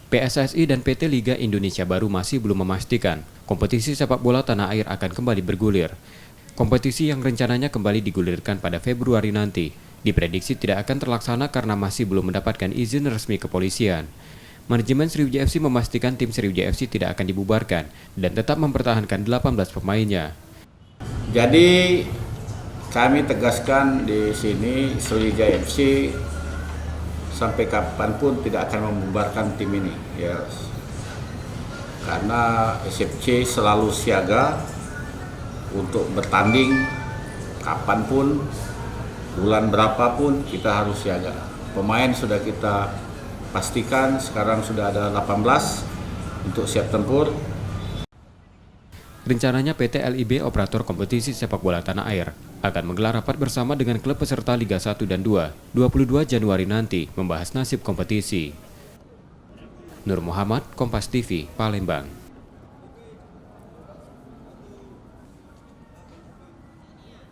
PSSI dan PT Liga Indonesia Baru masih belum memastikan kompetisi sepak bola tanah air akan kembali bergulir. Kompetisi yang rencananya kembali digulirkan pada Februari nanti, diprediksi tidak akan terlaksana karena masih belum mendapatkan izin resmi kepolisian. Manajemen Sriwijaya FC memastikan tim Sriwijaya FC tidak akan dibubarkan dan tetap mempertahankan 18 pemainnya. Jadi kami tegaskan di sini Sriwijaya FC sampai kapanpun tidak akan membubarkan tim ini, ya. Karena SFC selalu siaga untuk bertanding kapanpun, bulan berapapun kita harus siaga. Pemain sudah kita pastikan sekarang sudah ada 18 untuk siap tempur. Rencananya PT LIB operator kompetisi sepak bola tanah air akan menggelar rapat bersama dengan klub peserta Liga 1 dan 2 22 Januari nanti membahas nasib kompetisi. Nur Muhammad, Kompas TV, Palembang.